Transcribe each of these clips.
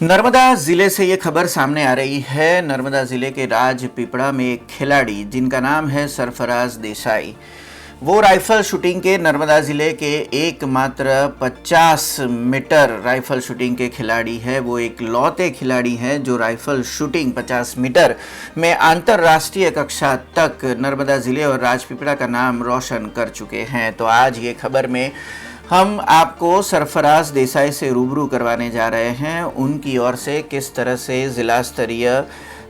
नर्मदा ज़िले से ये खबर सामने आ रही है। नर्मदा ज़िले के राजपीपड़ा में एक खिलाड़ी जिनका नाम है सरफराज देसाई, वो राइफल शूटिंग के नर्मदा ज़िले के एकमात्र 50 मीटर राइफल शूटिंग के खिलाड़ी है। वो एक लौते खिलाड़ी हैं जो राइफल शूटिंग 50 मीटर में अंतर्राष्ट्रीय कक्षा तक नर्मदा ज़िले और राजपीपड़ा का नाम रोशन कर चुके हैं। तो आज ये खबर में हम आपको सरफराज देसाई से रूबरू करवाने जा रहे हैं। उनकी ओर से किस तरह से ज़िला स्तरीय,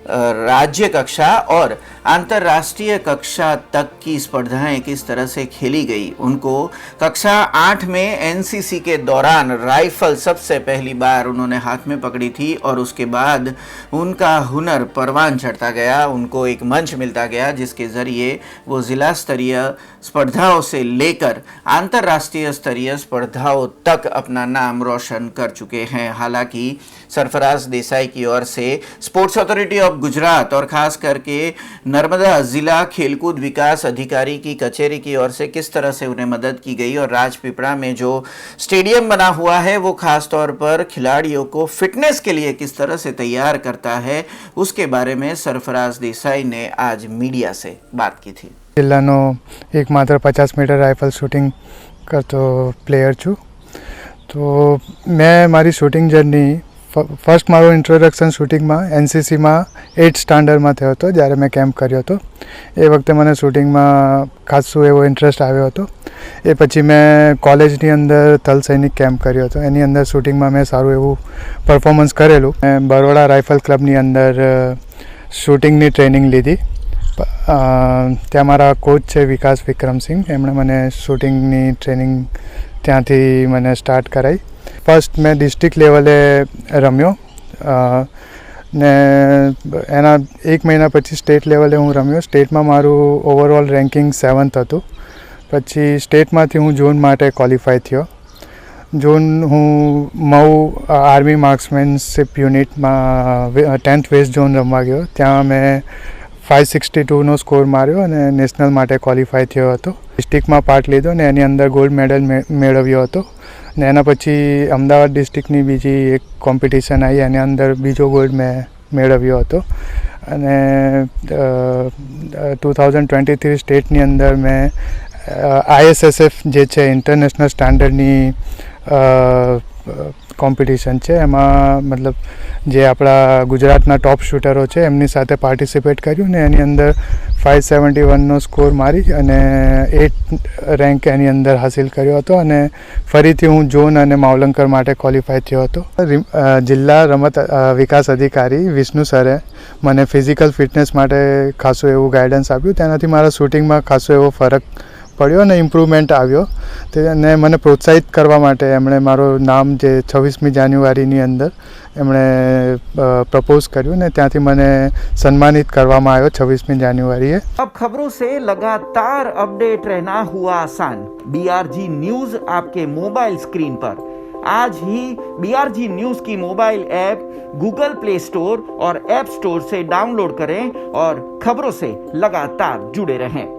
राज्य कक्षा और अंतर्राष्ट्रीय कक्षा तक की स्पर्धाएं किस तरह से खेली गई। उनको कक्षा 8 में एनसीसी के दौरान राइफल सबसे पहली बार उन्होंने हाथ में पकड़ी थी और उसके बाद उनका हुनर परवान चढ़ता गया। उनको एक मंच मिलता गया जिसके ज़रिए वो ज़िला स्तरीय स्पर्धाओं से लेकर अंतर्राष्ट्रीय स्तरीय स्पर्धाओं तक अपना नाम रोशन कर चुके हैं। हालांकि सरफराज देसाई की ओर से स्पोर्ट्स अथॉरिटी ऑफ गुजरात और ख़ास करके नर्मदा ज़िला खेलकूद विकास अधिकारी की कचहरी की ओर से किस तरह से उन्हें मदद की गई और राजपीपड़ा में जो स्टेडियम बना हुआ है वो ख़ास तौर पर खिलाड़ियों को फिटनेस के लिए किस तरह से तैयार करता है, उसके बारे में सरफराज देसाई ने आज मीडिया से बात की थी। जिल्लानो एकमात्र 50 मीटर राइफल शूटिंग करतो प्लेयर छूँ। तो मैं मारी शूटिंग जर्नी फर्स्ट मारो इंट्रोडक्शन शूटिंग में एनसीसी में 8th स्टैंडर्ड में थयो हतो ज्यारे मैं केम्प कर्यो हतो। ए वखते मने शूटिंग में खासो एवो इंटरेस्ट आव्यो हतो। ए पछी मैं कॉलेजनी अंदर थल सैनिक केम्प कर्यो हतो। एनी अंदर शूटिंग में मैं सारू एवं परफॉर्मन्स करेलू। मैं बरोड़ा राइफल क्लबनी अंदर शूटिंगनी ट्रेनिंग लीधी। त्या मारा कोच है विकास विक्रम सिंह, एमणे मने शूटिंगनी ट्रेनिंग त्यांथी मने स्टार्ट कराई। फर्स्ट मैं डिस्ट्रिक्ट लेवले रम्यो ने एना 1 महीना पछी स्टेट लेवले हूँ रम्यो। स्टेट में मारू ओवरऑल रैंकिंग 7th हतुं। पछी स्टेट मांथी हूँ जोन माटे क्वॉलिफाई थयो। जोन हूँ मऊ आर्मी मार्क्समेनशिप यूनिट में 10th वेस्ट जोन रमवा गयो। त्यां मैं 562 नो स्कोर मार्यो अने नेशनल माटे क्वॉलिफाई थयो हतो। डिस्ट्रिक्ट में पार्ट लीधो ने एनी अंदर गोल्ड मेडल मेळव्यो हतो। ने एना पछी अमदावाद डिस्ट्रिक्टनी बीजी एक कॉम्पिटिशन आई, एनी अंदर बीजो गोल्ड में मेळव्यो हतो। अने 2023 स्टेटनी अंदर मैं ISSF जे छे इंटरनेशनल स्टैंडर्डनी कॉम्पिटिशन है, एमां मतलब जे आपड़ा गुजरातना टॉप शूटरो छे एमनी साथे पार्टिसिपेट कर्युं ने एनी अंदर 571 नो स्कोर मारी अने 8 रैंक एनी अंदर हासिल कर्यो हतो। अने फरीथी हूँ जोन अने मावलंकर माटे क्वॉलिफाई थयो हतो। जिल्ला रमत विकास अधिकारी विष्णु सरे मने फिजिकल फिटनेस माटे खासो एवुं गाइडन्स आप्युं। तेनाथी मारा शूटिंग में खासो एवो फरक पड्यो ने इम्प्रूवमेंट आव्यो। ने मने प्रोत्साहित करवा माटे एमणे मारो नाम जे 26મી જાન્યુઆરીની अंदर एमणे प्रपोज कर्युं ने त्यांथी मने सन्मानित करवामां आव्यो 26મી જાન્યુઆરીએ। अब खबरों से लगातार अपडेट रहना हुआ आसान। BRG न्यूज आपके मोबाइल स्क्रीन पर आज ही BRG न्यूज की mobile app Google play store और ऐप स्टोर से डाउनलोड करें और खबरों से लगातार जुड़े रहें।